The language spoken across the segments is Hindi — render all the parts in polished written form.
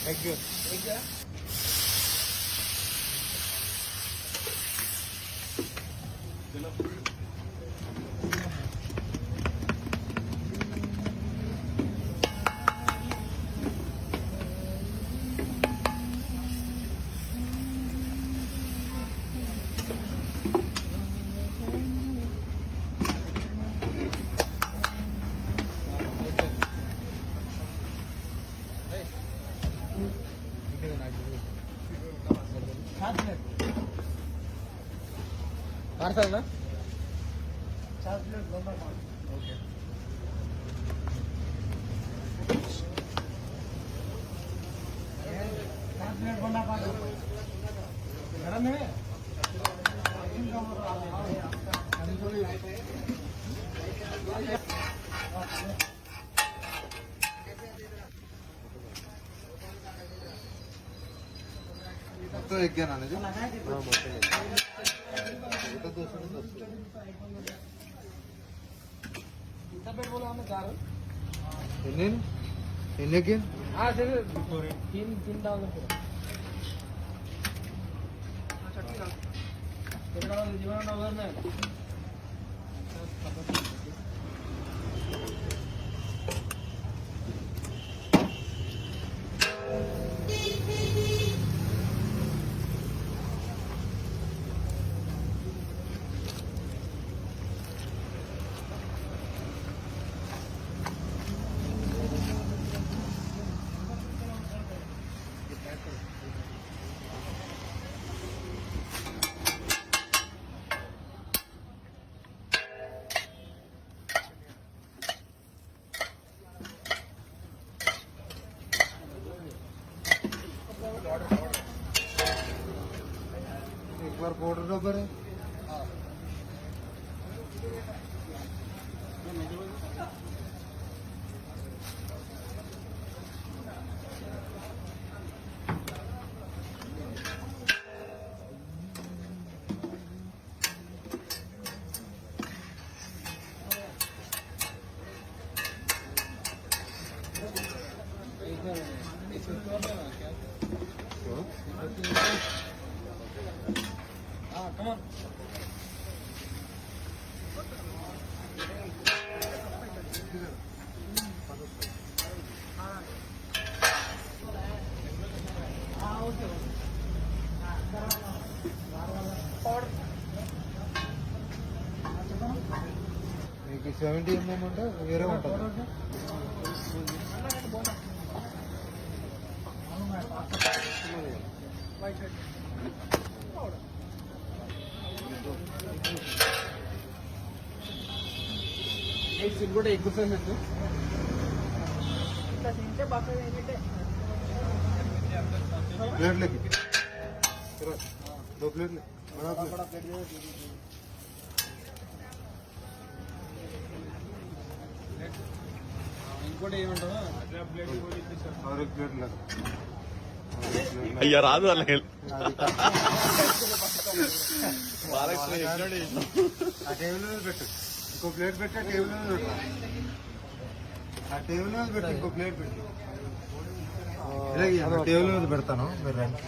Thank you. पार्सल ना 4 प्लेट दोनों ओके। प्लेट बना पार्सल गरम है। तो एक क्या नाने जो बोला हमें चार इन्हें क्या हाँ सर तीन डाल जीवन डॉलर में एक बार बॉर्डर नंबर है come on. మీకు 70 mm ఉంటే వేరే ఉంటుంది. एक सीट కూడా एक दूसरे में प्लेट लेके 2 प्लेट ले बड़ा प्लेट ఇంకోటి ఏమంటావా ప్లేట్ और एक प्लेट लगा అయ్యా రాదు వాళ్ళకి ఆ టేబుల్ మీద పెట్టు ఇంకో ప్లేట్ పెట్టి టేబుల్ మీద పెట్టు ఆ టేబుల్ మీద పెట్టి ఇంకో ప్లేట్ పెట్టు టేబుల్ మీద పెడతాను మీరు రండి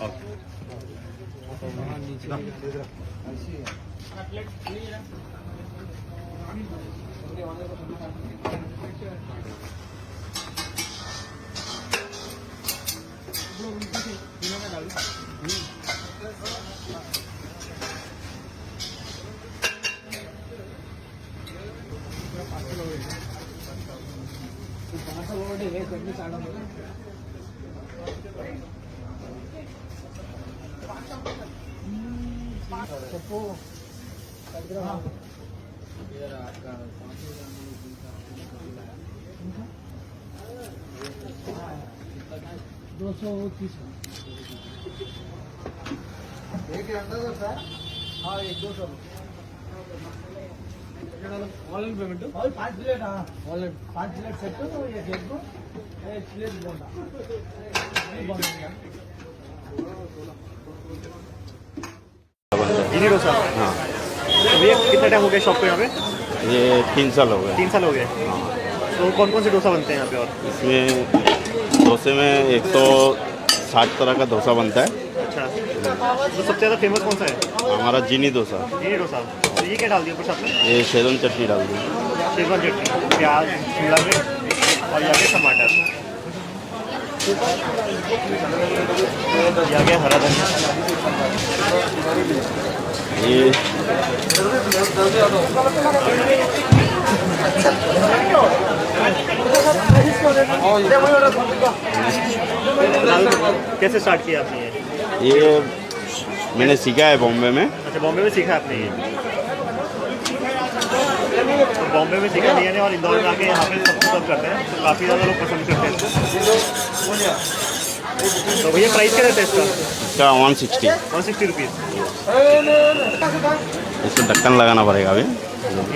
చెప్పు 230 एक अंडा दो सर हाँ एक 200 ऑनलाइन पेमेंट और 5 प्लेट हाँ ऑनलाइन 5 प्लेट सेट तो ये एक दो एक प्लेट बोंडा इन्हीं डोसा हाँ भैया कितना टाइम हो गया शॉप पे यहाँ पे? ये 3 साल हो गए। 3 साल हो गए। तो कौन कौन से डोसा बनते हैं यहाँ पे? और इसमें डोसे में 160 तरह का डोसा बनता है। अच्छा, तो सबसे ज़्यादा फेमस कौन सा है? हमारा चीनी डोसा। ये डोसा। तो ये क्या डाल दिया ऊपर साथ में? ये शेजवान चटनी डाल दी। शेजवान चटनी, प्याज, शिमला मिर्च और ये आ गया टमाटर, ये आ गया हरा धनिया। ये कैसे स्टार्ट किया आपने ये मैंने सीखा है बॉम्बे में। अच्छा, बॉम्बे में सीखा आपने ये? तो बॉम्बे में सीखा लिया ने और इंदौर में आके यहाँ पे सब सब करते हैं, तो काफ़ी ज़्यादा लोग पसंद करते हैं इसको। तो भैया प्राइस क्या रहता है इसका? इसका 160 रुपीज़। इसको ढक्कन लगाना पड़ेगा अभी।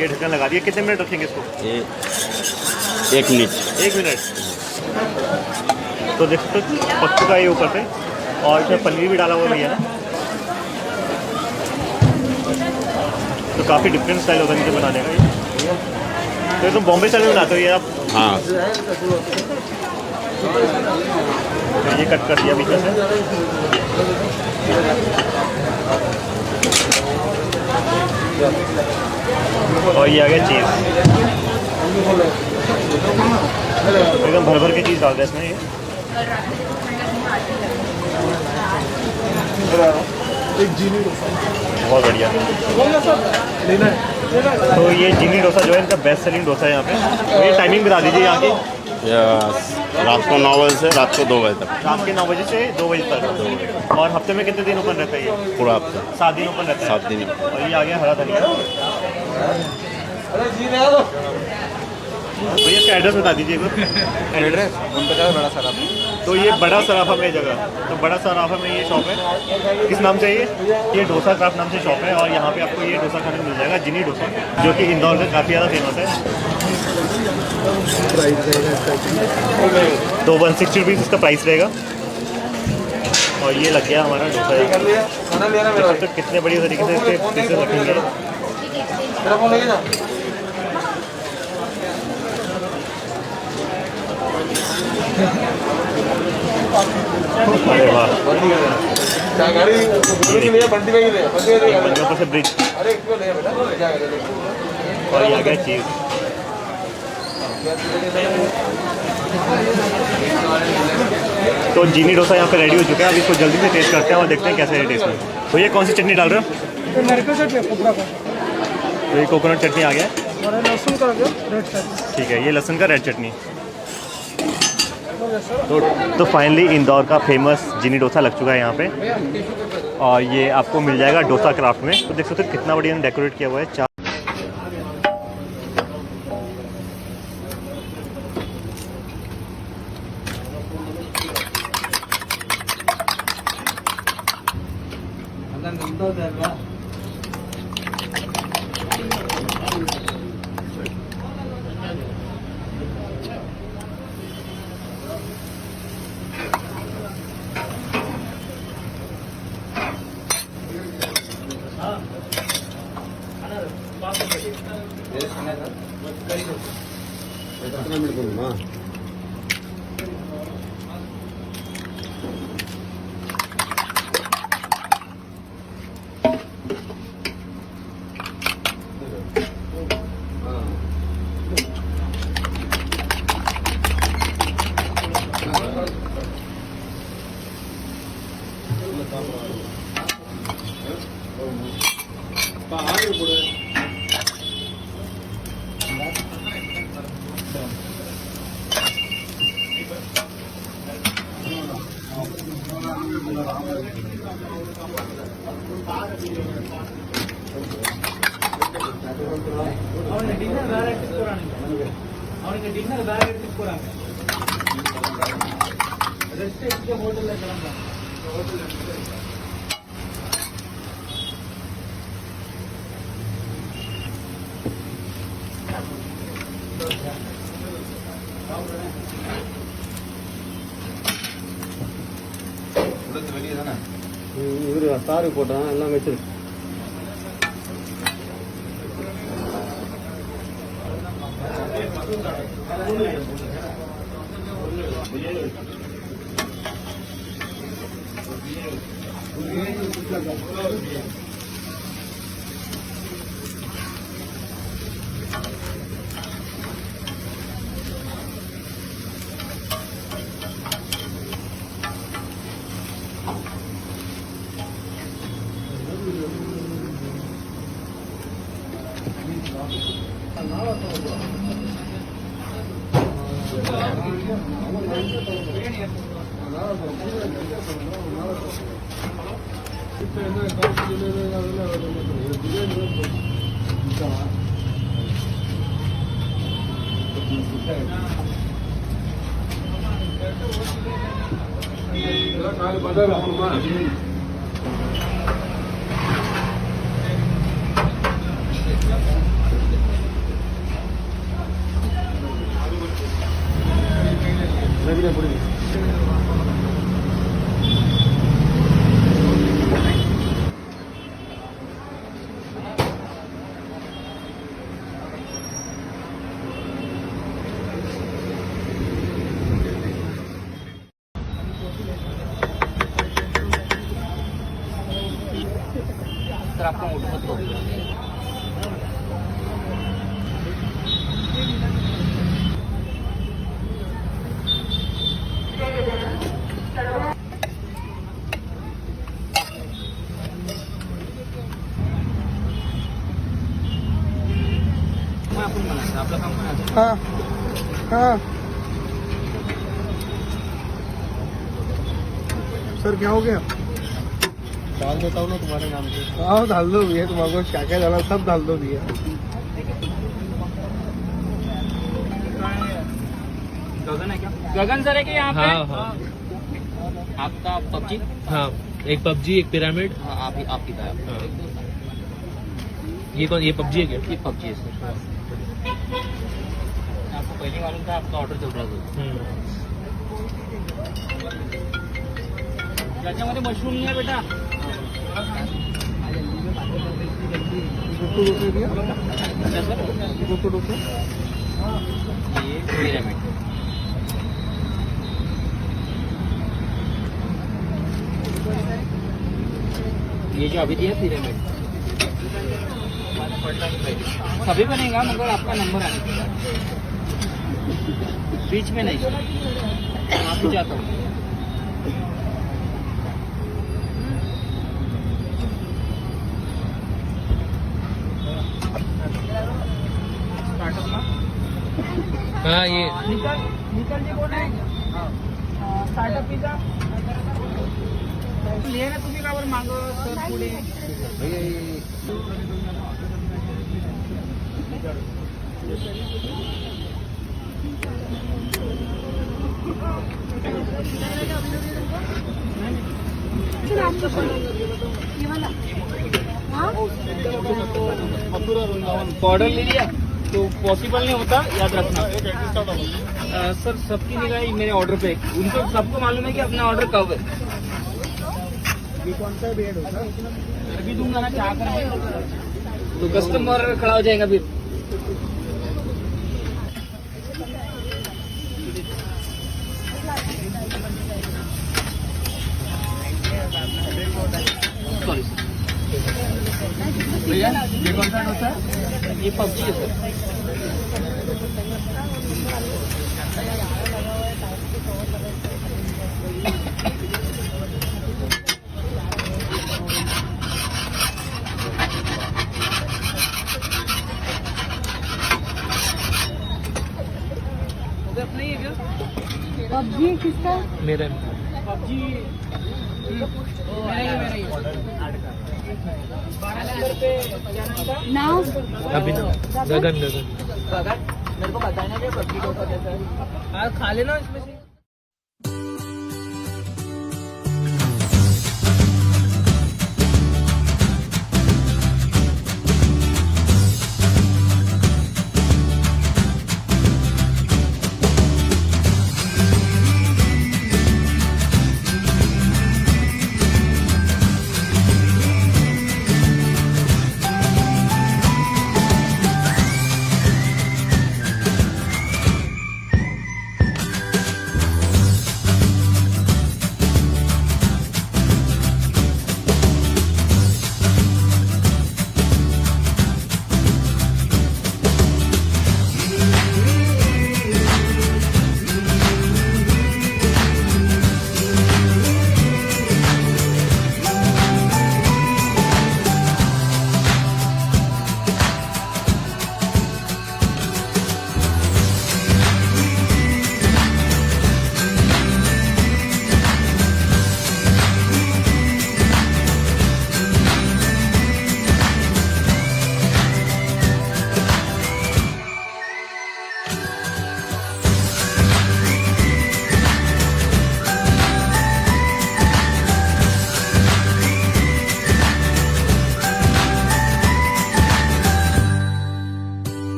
ये ढक्कन लगा दिया। कितने मिनट रखेंगे इसको? ये 1 मिनट। 1 मिनट। तो देखो तो पक चुका है ये ऊपर से, और इसमें पनीर भी डाला हुआ भैया ना। तो काफ़ी डिफरेंट स्टाइल होता है इनके बनाने का ये। तो ये तो बॉम्बे स्टाइल में बनाते हो ये आप? हाँ, तो ये कट कर दिया बीच में से। और ये आ गया चीज़, एकदम भर भर के चीज़ डाल दिया इसमें ये। बहुत बढ़िया। तो ये जीनी डोसा जो है इनका बेस्ट सेलिंग डोसा है यहाँ पे। तो ये टाइमिंग बता दीजिए यहाँ की। रात को 9 बजे से रात को 2 बजे तक। रात के 9 बजे से 2 बजे तक। और हफ्ते में कितने दिन ओपन रहता है ये? पूरा हफ्ता 7 दिन ओपन रहता है। 7 दिन। और ये आ गया हरा धनिया। भैया इसका एड्रेस बता दीजिए। एड्रेस उनका बड़ा सराफ। तो ये बड़ा सराफा में जगह, तो बड़ा सराफा में ये शॉप है। किस नाम से ये डोसा क्राफ्ट नाम से शॉप है, और यहाँ पे आपको ये डोसा खाने को मिल जाएगा, जिनी डोसा, जो कि इंदौर में काफ़ी ज़्यादा फेमस है। तो 160 रुपीज़ इसका प्राइस रहेगा। और ये लग गया हमारा डोसा। तो कितने बढ़िया तरीके से इसके पीसेस रखेंगे। अरे वाह, ऊपर से ब्रिज। और ये आ गया चीज़। तो जीनी डोसा यहाँ पे रेडी हो चुका है। अब इसको जल्दी से टेस्ट करते हैं और देखते हैं कैसे है टेस्ट में। तो ये कौन सी चटनी डाल रहे हो? तो ये कोकोनट चटनी आ गया, लहसुन का रेड चटनी। ठीक है, ये लहसुन का रेड चटनी। तो फाइनली इंदौर का फेमस जिनी डोसा लग चुका है यहाँ पे, और ये आपको मिल जाएगा डोसा क्राफ्ट में। तो देख सकते हो कितना बढ़िया डेकोरेट किया हुआ है। இவர் சாரு போட்டான் எல்லாம் வச்சிருக்கு. तर आपका मोठं होतो. आपण म्हणायचं आपलं काम म्हणायचं. हाँ हाँ सर क्या हो गया? डाल देता हूँ ना तुम्हारे नाम से. हाँ डाल दो भैया, तुम्हारे क्या क्या डाला सब डाल दो भैया. गगन है क्या? गगन सर है क्या यहाँ पे? हाँ. आपका पबजी? हाँ, एक पबजी, एक पिरामिड. हाँ आपकी था. हाँ. ये कौन? ये पबजी है क्या? ये पबजी है सर. आपको पहले मालूम था आपका ऑर्डर चल रहा था. त्याच्यामध्ये मशरूम नाही आहे बेटा. ये पिरामिड. ये जो अभी दिया पिरामिड सभी बनेगा मगर आपका नंबर आने के बाद बीच में नहीं. आप जाता हूँ. हाँ, ये निकल जे कोण आहे स्टार्टअप पिझ्झा लिहा ना तुम्ही का बरं मागं सर पुढे. ऑर्डर ले लिया तो पॉसिबल नहीं होता, याद रखना. सर सबकी निगाह मेरे ऑर्डर पे. उनको सबको मालूम है कि अपना ऑर्डर कब है. ये कौन सा बेड होता है? अभी दूंगा ना चाह कर तो कस्टमर खड़ा हो जाएगा फिर. सॉरी भैया, ये कौन सा डोसा है? ये पबजी है सर. पबजी किसका? मेरा. पबजी मेरा ही. 12 नंबर पे क्या नाम था? नाम? अभी गगन. मेरे को बताना कि पबजी डोसा कैसा है. खा लेना इसमें से.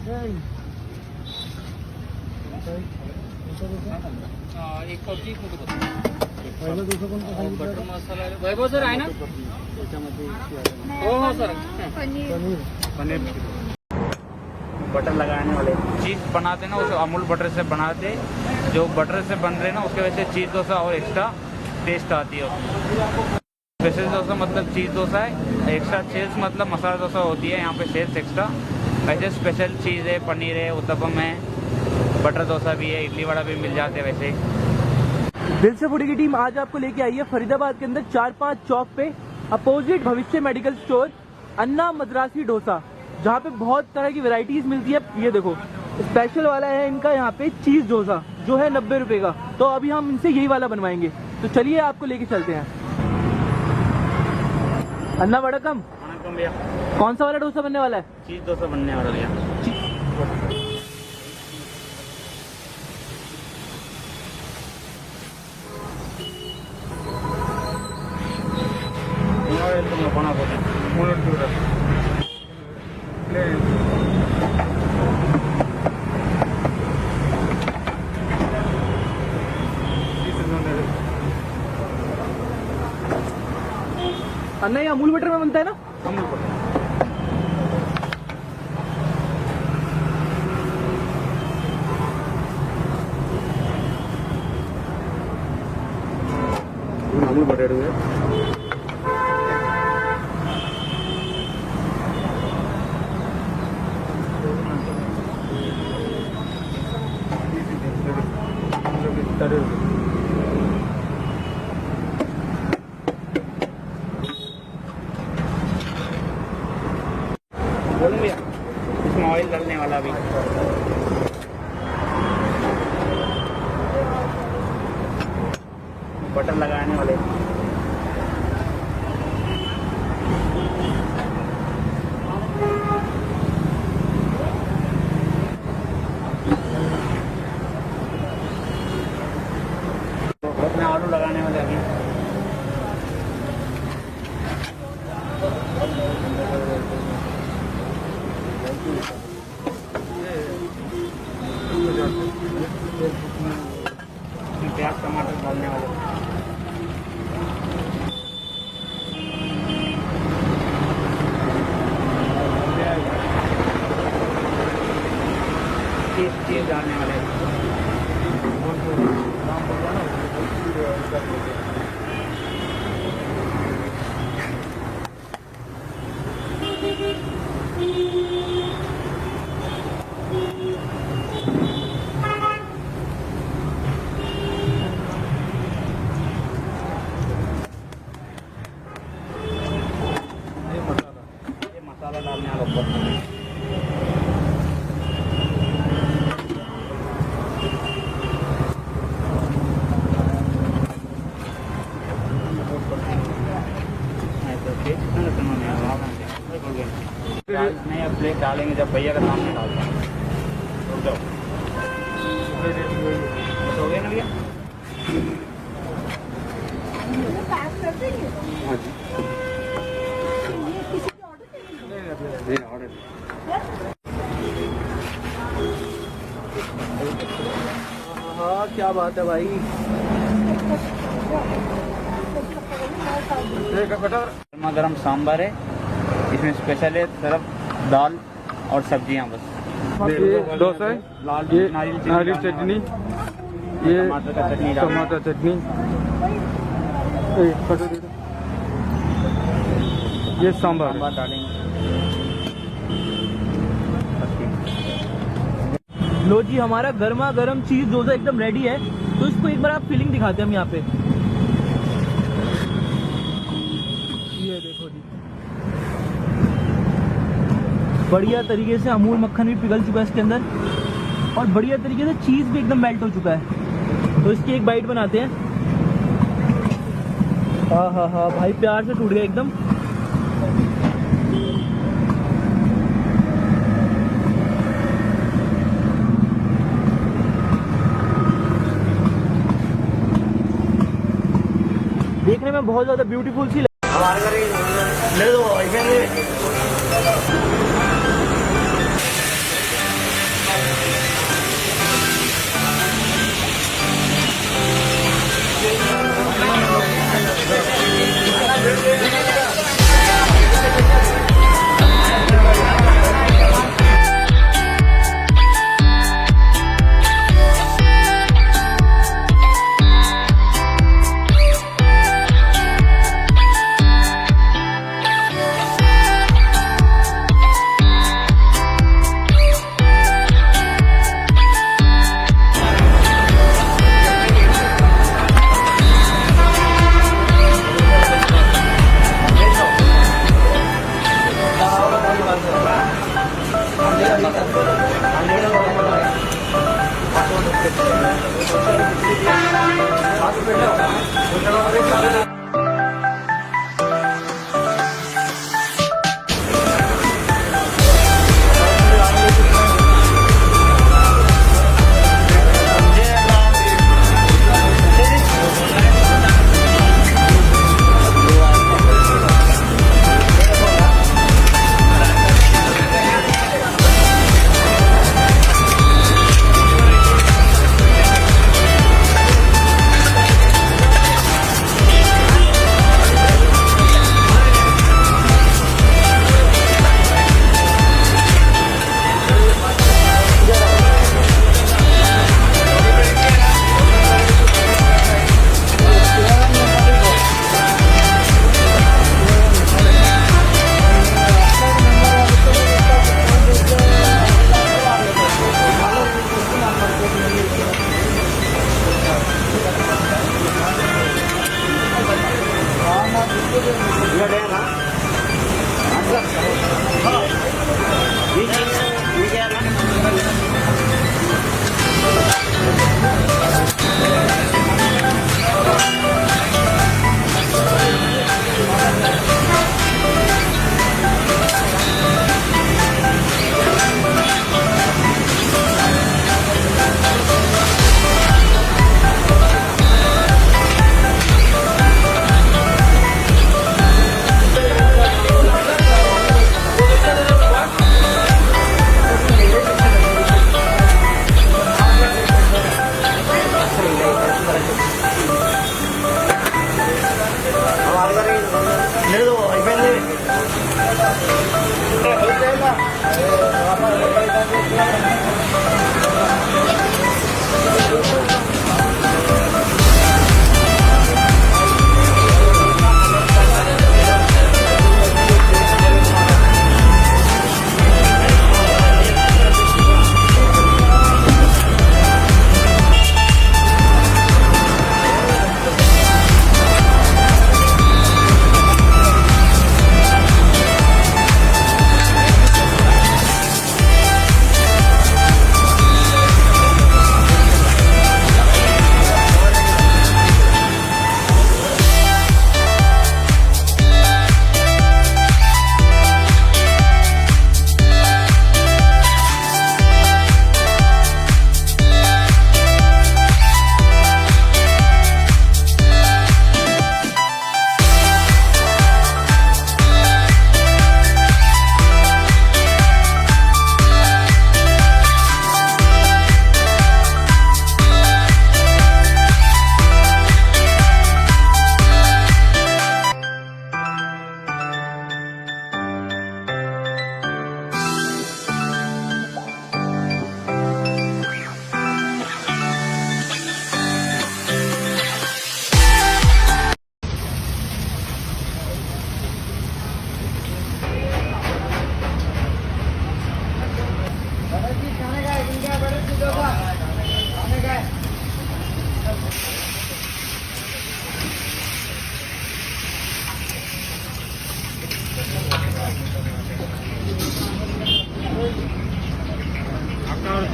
एक पबजी बटर मसाला वैभव सर आहे ना हो सर पनीर बटर लगाने वाले चीज़ बनाते ना उसे अमूल बटर से बनाते, जो बटर से बन रहे ना उसके वजह से चीज़ डोसा और एक्स्ट्रा टेस्ट आती है। स्पेशल डोसा मतलब चीज़ डोसा है, एक्स्ट्रा चीज़ मतलब मसाला डोसा होती है, यहाँ पे शेल्स एक्स्ट्रा। वैसे स्पेशल चीज़ है, पनीर है, उत्तपम है, बटर डोसा भी है, इडली वड़ा भी मिल जाते हैं। वैसे दिल से फूडी की टीम आज आपको लेके आई है फरीदाबाद के अंदर 4-5 चौक पे अपोजिट भविष्य मेडिकल स्टोर अन्ना मद्रासी डोसा, जहाँ पे बहुत तरह की वैरायटीज मिलती है। ये देखो स्पेशल वाला है इनका यहाँ पे चीज डोसा जो है 90 रुपए का। तो अभी हम इनसे यही वाला बनवाएंगे, तो चलिए आपको लेके चलते हैं। अन्ना वड़कम, वणक्कम भैया। कौन सा वाला डोसा बनने वाला है? चीज़ डोसा बनने वाला भैया। अन्ना ये अमूल बटर में बनता है ना? अमूल बटर बोलूँ भैया, इसमें ऑयल डालने वाला भी। बटर लगाने वाले। अपने आलू लगाने वाले अभी। प्याज टमाटर डालने वाले। चीज डालने वाले। ये मसाला डालने वाला ऊपर। नहीं अब प्लेट डालेंगे जब भैया का सामने डालते हैं। रुक जाओ, बस हो गया ना भैया? हाँ जी, ये ऑर्डर हाँ क्या बात है भाई। गर्मा गर्म सांभर है, इसमें स्पेशल है सिर्फ दाल और सब्जियां बस। ये डोसा है, लाल ये नारियल नारियल चटनी, ये टमाटर का चटनी डालेंगे। टमाटर चटनी, ये सांभर सांभर डालेंगे। लो जी हमारा गर्मा गर्म चीज डोसा एकदम रेडी है। तो इसको एक बार आप फीलिंग दिखाते हैं हम यहाँ पे। ये देखो जी, बढ़िया तरीके से अमूल मक्खन भी पिघल चुका है इसके अंदर और बढ़िया तरीके से चीज भी एकदम मेल्ट हो चुका है। तो इसकी एक बाइट बनाते हैं। हाँ हाँ हाँ भाई, प्यार से टूट गया एकदम। देखने में बहुत ज्यादा ब्यूटीफुल सी हमारे घर ले लो ऐसे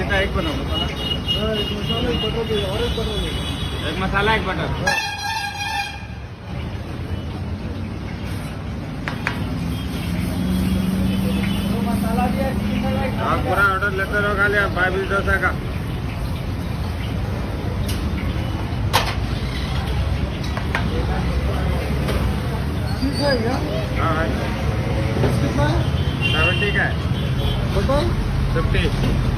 कितना एक बनाओ एक मसाला एक बटर आप पूरा ऑर्डर लेते रहो खाली आप 22 डोसा का हाँ भाई 70 का है 50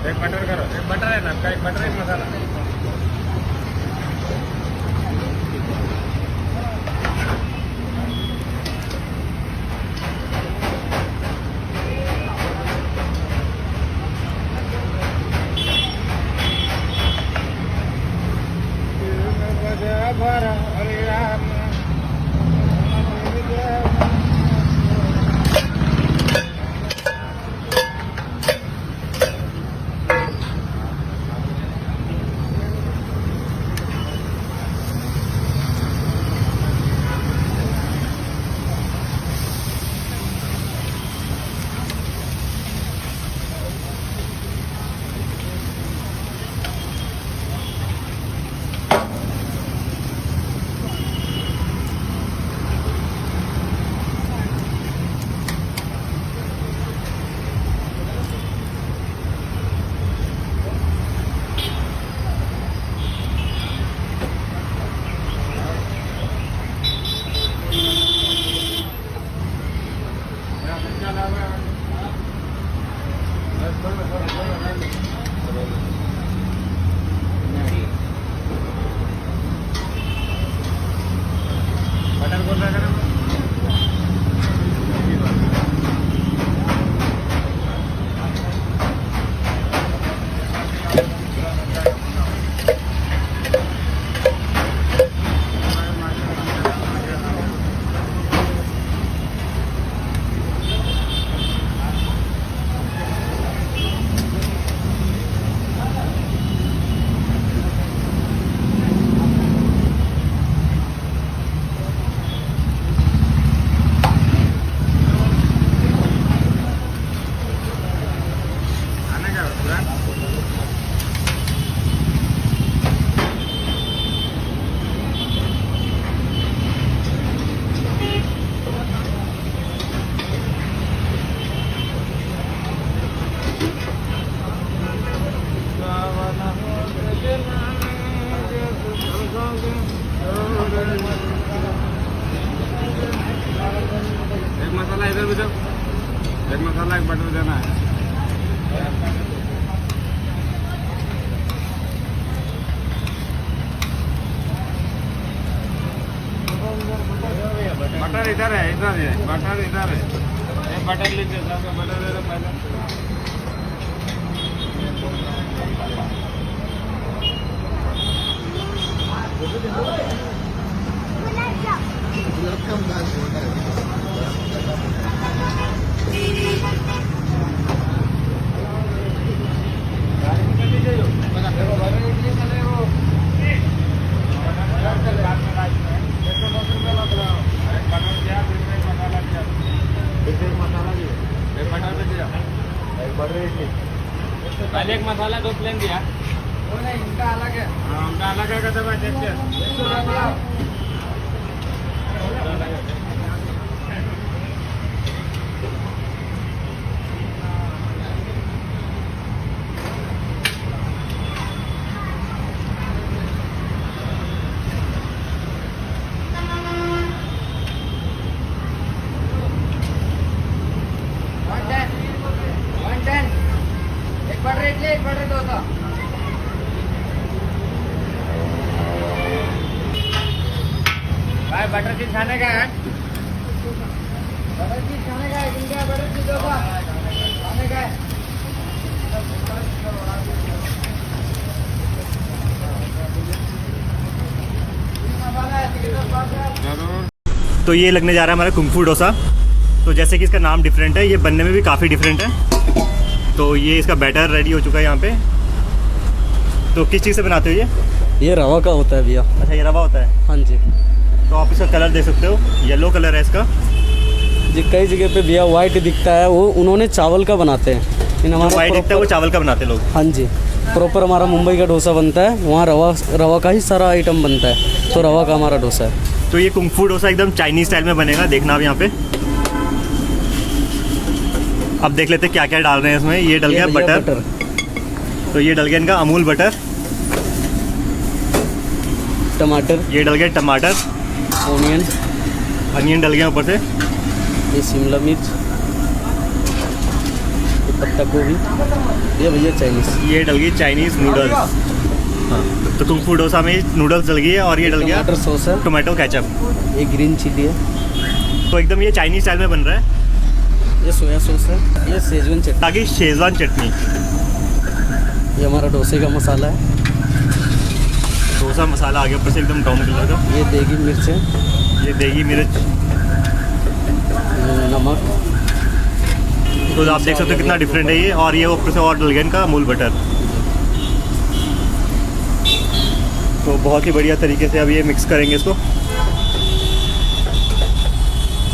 एक बटर करो एक बटर है ना आपका एक बटर एक मसाला बटर बोल रहा है एक मसाला इधर भी दो एक मसाला एक बटर देना है बटर इधर है बटर इधर है एक बटर लीजिए बटर दे दो पहले पहले एक मसाला 2 प्लेन दिया उनका अलग है हाँ उनका अलग है कहते हैं देखते एक बटर इडली एक बटर डोसा खाने का है खाने का है तो ये लगने जा रहा है हमारा कुंग-फू डोसा। तो जैसे कि इसका नाम डिफरेंट है, ये बनने में भी काफ़ी डिफरेंट है। तो ये इसका बैटर रेडी हो चुका है यहाँ पे। तो किस चीज़ से बनाते हो ये रवा का होता है भैया। अच्छा, ये रवा होता है। हाँ जी। तो आप इसका कलर देख सकते हो, येलो कलर है इसका। जी कई जगह पे भैया वाइट दिखता है, वो उन्होंने चावल का बनाते हैं। जो वाइट दिखता है वो चावल का बनाते हैं लोग। हाँ जी, प्रॉपर हमारा मुंबई का डोसा बनता है, वहाँ रवा का ही सारा आइटम बनता है, तो रवा का हमारा डोसा है। तो ये कुंग-फू डोसा एकदम चाइनीज़ स्टाइल में बनेगा, देखना आप यहाँ पे। अब देख लेते हैं क्या क्या डाल रहे हैं इसमें। ये डल गया बटर। तो ये डल गया इनका अमूल बटर। टमाटर, ये डल गया टमाटर। अनियन डल गया ऊपर से। ये शिमला मिर्च, ये पत्ता गोभी, ये भैया चाइनीज़। ये डल गई चाइनीज़ नूडल्स। हाँ, तो कुंग-फू डोसा में नूडल्स डल गई है और ये डल गया टमाटर सॉस है, टोमेटो केचप। ये ग्रीन चिली है, तो एकदम ये चाइनीज़ स्टाइल में बन रहा है। ये सोया सॉस है, ये शेजवान चटनी, ताकि शेजवान चटनी। ये हमारा डोसे का मसाला है, डोसा मसाला आ गया ऊपर से एकदम ब्राउन कलर का। ये देगी मिर्च है, ये देगी मिर्च, नमक। तो आप देख सकते हो कितना डिफरेंट है ये। और ये ऊपर से और डल गया इनका अमूल बटर। तो बहुत ही बढ़िया तरीके से अब ये मिक्स करेंगे इसको।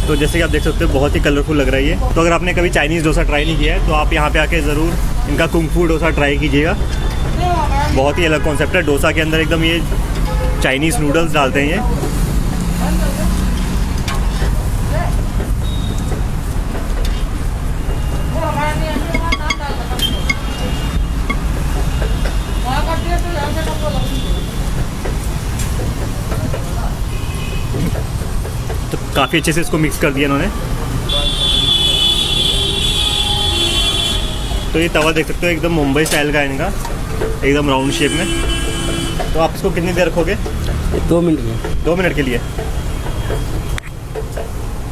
तो जैसे कि आप देख सकते हो बहुत ही कलरफुल लग रहा है ये। तो अगर आपने कभी चाइनीज़ डोसा ट्राई नहीं किया है तो आप यहाँ पे आके ज़रूर इनका कुंग-फू डोसा ट्राई कीजिएगा। बहुत ही अलग कॉन्सेप्ट है। डोसा के अंदर एकदम ये चाइनीज़ नूडल्स डालते हैं ये। तो काफ़ी अच्छे से इसको मिक्स कर दिया इन्होंने। तो ये तवा देख सकते हो एकदम मुंबई स्टाइल का है इनका, एकदम राउंड शेप में। तो आप इसको कितनी देर रखोगे? 2 मिनट में। 2 मिनट के लिए।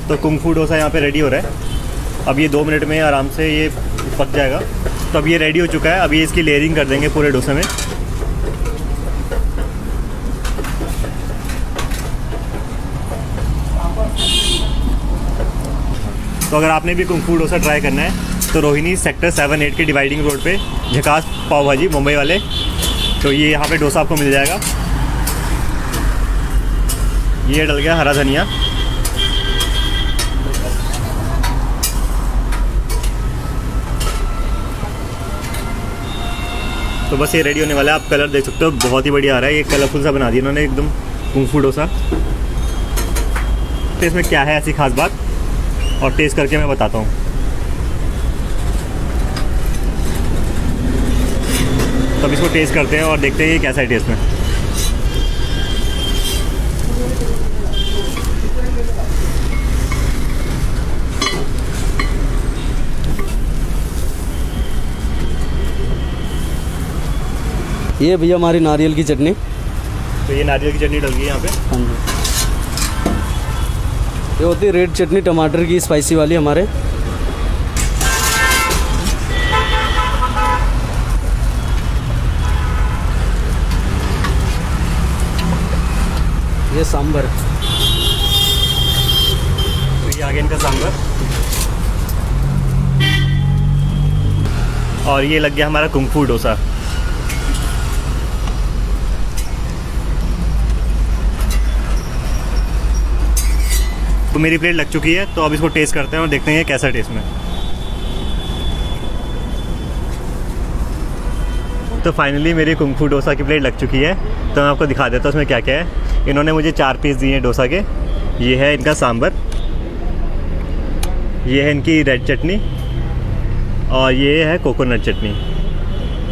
तो कुंग-फू डोसा यहाँ पे रेडी हो रहा है। अब ये 2 मिनट में आराम से ये पक जाएगा। तो अब ये रेडी हो चुका है। अब ये इसकी लेयरिंग कर देंगे पूरे डोसे में। तो अगर आपने भी कुंग-फू डोसा ट्राई करना है तो रोहिणी सेक्टर 7-8 के डिवाइडिंग रोड पे झकास पाव भाजी मुंबई वाले, तो ये यहाँ पे डोसा आपको मिल जाएगा। ये डल गया हरा धनिया। तो बस ये रेडी होने वाला है। आप कलर देख सकते हो बहुत ही बढ़िया आ रहा है। ये कलरफुल सा बना दिया इन्होंने एकदम कुंग-फू डोसा। तो इसमें क्या है ऐसी खास बात, और टेस्ट करके मैं बताता हूँ। तो अब इसको टेस्ट करते हैं और देखते हैं ये कैसा है टेस्ट में। ये भैया हमारी नारियल की चटनी। तो ये नारियल की चटनी डल गई है यहाँ पे। हाँ जी, ये होती है रेड चटनी टमाटर की, स्पाइसी वाली हमारे। ये सांभर। तो ये आगे इनका सांभर। और ये लग गया हमारा कुंग-फू डोसा। तो मेरी प्लेट लग चुकी है। तो अब इसको टेस्ट करते हैं और देखते हैं कैसा टेस्ट में। तो फाइनली मेरी कुंग-फू डोसा की प्लेट लग चुकी है। तो मैं आपको दिखा देता हूँ उसमें क्या क्या है। इन्होंने मुझे 4 पीस दिए हैं डोसा के। ये है इनका सांभर, ये है इनकी रेड चटनी, और ये है कोकोनट चटनी।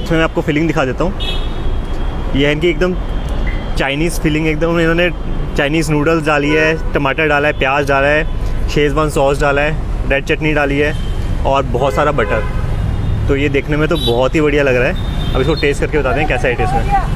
इसमें मैं आपको फिलिंग दिखा देता हूँ। ये है इनकी एकदम चाइनीज़ फिलिंग। एकदम इन्होंने चाइनीज़ नूडल्स डाली है, टमाटर डाला है, प्याज डाला है, शेज़वान सॉस डाला है, रेड चटनी डाली है और बहुत सारा बटर। तो ये देखने में तो बहुत ही बढ़िया लग रहा है। अब इसको टेस्ट करके बताते हैं कैसा है टेस्ट में।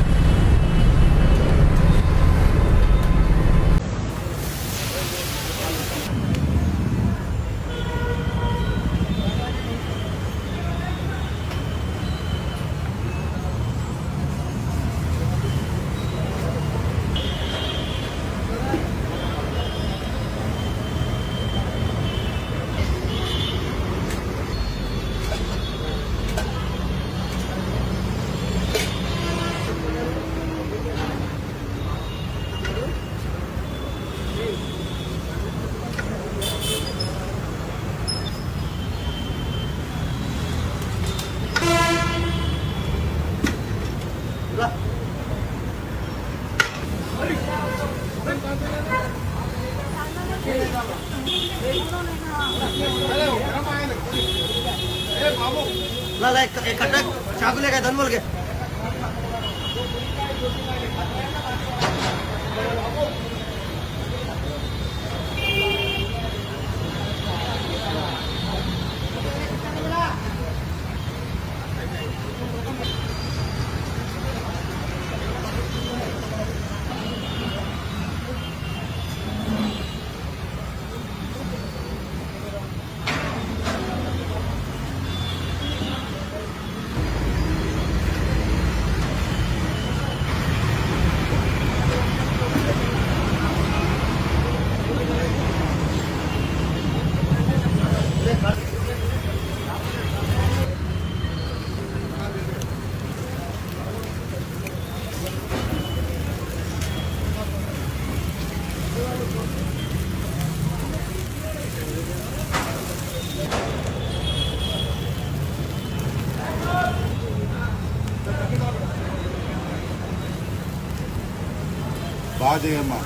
బాగా చేయమ్మా.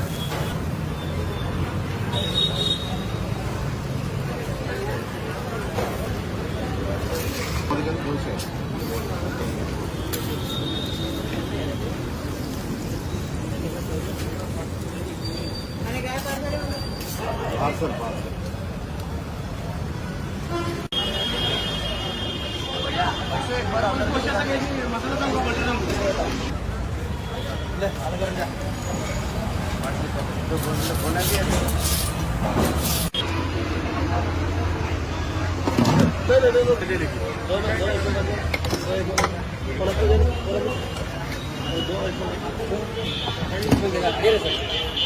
పార్సల్ పార్సల్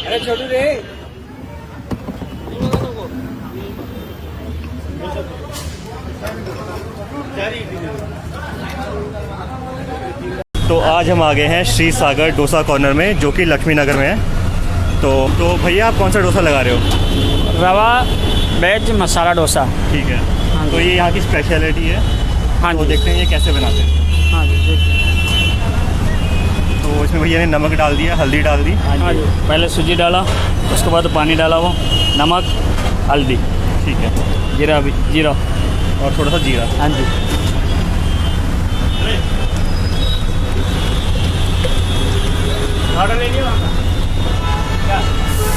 अरे छोटू रे तो आज हम आ गए हैं श्री सागर डोसा कॉर्नर में, जो कि लक्ष्मी नगर में है। तो भैया आप कौन सा डोसा लगा रहे हो? रवा वेज मसाला डोसा। ठीक है। हाँ तो ये यहाँ की स्पेशलिटी है। हाँ तो जी, देखते हैं ये कैसे बनाते हैं। हाँ जी देखिए। तो इसमें भैया ने नमक डाल दिया, हल्दी डाल दी। हाँ जी, पहले सूजी डाला, उसके बाद पानी डाला, वो नमक हल्दी, ठीक है। जीरा भी, जीरा और थोड़ा सा जीरा। हाँ जी।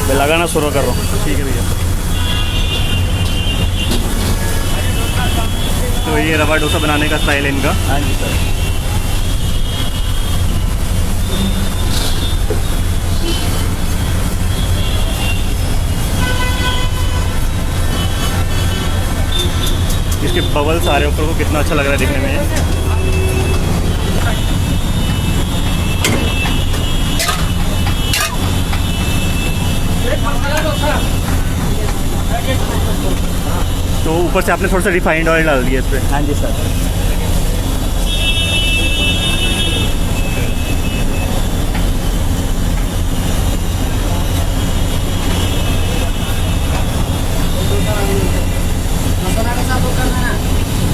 मैं लगाना शुरू कर रहा हूँ। ठीक है भैया। तो ये रवा डोसा बनाने का स्टाइल है इनका। हाँ जी सर। इसके बबल्स आ रहे हैं ऊपर को, कितना अच्छा लग रहा है देखने में। तो ऊपर से आपने थोड़ा सा रिफाइंड ऑयल डाल दिया इस पर। हाँ जी सर।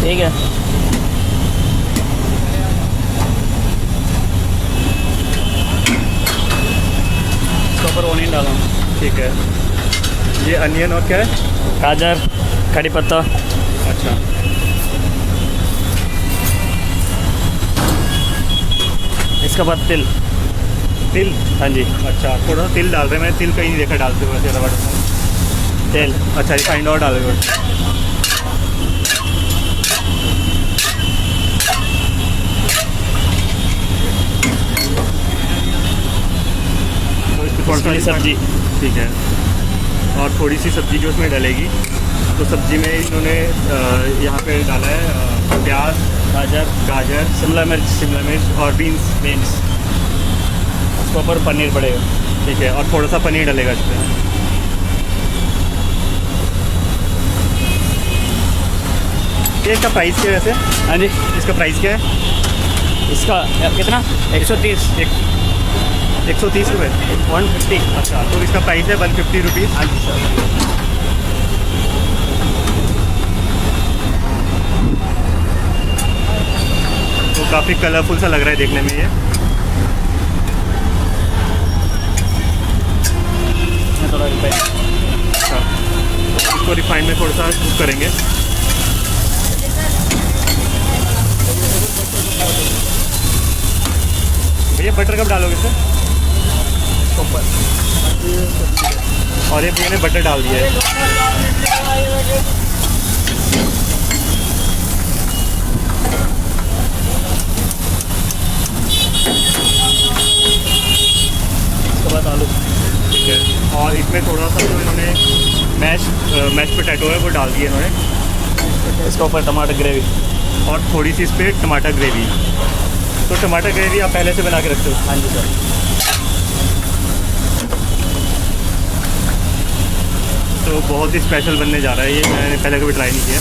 ठीक है। इसके ऊपर ऑनियन डाला। ठीक है। ये अनियन और क्या है? गाजर, कड़ी पत्ता। अच्छा। इसके बाद तिल। तिल? हाँ जी। अच्छा, थोड़ा सा तिल डाल रहे हैं, मैंने तिल कहीं नहीं देखा डालते हुए वैसे रवा डोसा। तेल। अच्छा, रिफाइंड और डाल रहे हो। तो थोड़ी सब्जी। ठीक है। और थोड़ी सी सब्जी जो उसमें डलेगी, तो सब्जी में इन्होंने यहाँ पे डाला है प्याज, गाजर, शिमला मिर्च और बीन्स। उसके ऊपर पनीर पड़ेगा। ठीक है। और थोड़ा सा पनीर डलेगा इसमें। ये इसका प्राइस क्या है वैसे? हाँ जी। इसका प्राइस क्या है? इसका कितना? 130। 130 रुपये। 150। अच्छा, तो इसका प्राइस है 150 रुपीज़। हाँ जी सर। तो काफ़ी कलरफुल सा लग रहा है देखने में ये। थोड़ा रिफाइन। अच्छा, तो इसको रिफाइन में थोड़ा सा कुक करेंगे। भैया बटर कब डालोगे सर? और ये भैया ने बटर डाल दिया है। उसके बाद आलू, ठीक है, और इसमें थोड़ा सा जो इन्होंने मैश पोटैटो है वो डाल दिया इन्होंने। इसके ऊपर टमाटर ग्रेवी। और थोड़ी सी इस पर टमाटर ग्रेवी। तो टमाटर ग्रेवी आप पहले से बना के रखते हो? हाँ जी सर। तो बहुत ही स्पेशल बनने जा रहा है ये, मैंने पहले कभी ट्राई नहीं किया।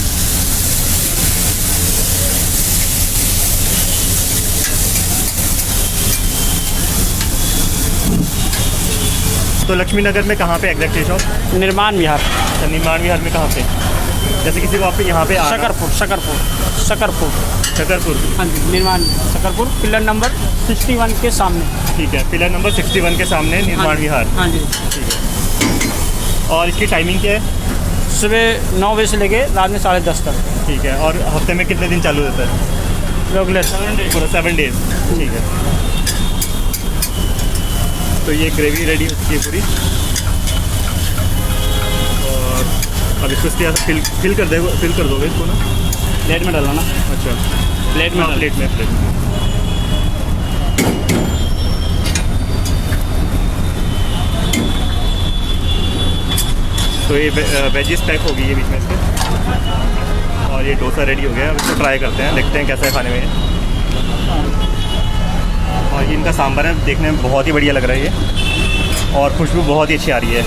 तो लक्ष्मी नगर में कहाँ पे एग्जैक्टली शॉप? निर्माण विहार। अच्छा, निर्माण विहार में कहाँ पे? जैसे किसी को आप यहाँ पे शकरपुर। शकरपुर। हाँ जी, निर्माण शकरपुर, पिलर नंबर 61 के सामने। ठीक है, पिलर नंबर 61 के सामने निर्माण विहार। हाँ जी। ठीक है, और इसकी टाइमिंग क्या है? सुबह 9 बजे से लेके रात में 10:30 तक। ठीक है, और हफ्ते में कितने दिन चालू रहता है? रेगुलर पूरा 7 डेज। ठीक है, तो ये ग्रेवी रेडी हो चुकी है पूरी, और अब इसको इसके फिल कर दोगे इसको ना? प्लेट में डालना ना। अच्छा, प्लेट में प्लेट में। तो ये वेजिस पैक हो गई है बीच में इसके, और ये डोसा रेडी हो गया। अब इसको ट्राई करते हैं, देखते हैं कैसा है खाने में। और ये इनका सांभर है, देखने में बहुत ही बढ़िया लग रहा है ये, और खुशबू बहुत ही अच्छी आ रही है।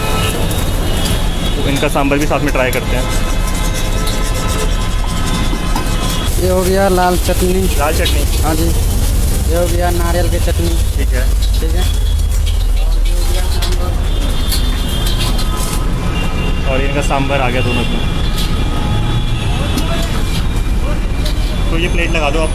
तो इनका सांभर भी साथ में ट्राई करते हैं। ये हो गया लाल चटनी। लाल चटनी। हाँ जी। ये हो गया नारियल की चटनी। ठीक है, ठीक है। और इनका सांभर आ गया दोनों में। तो ये प्लेट लगा दो आप।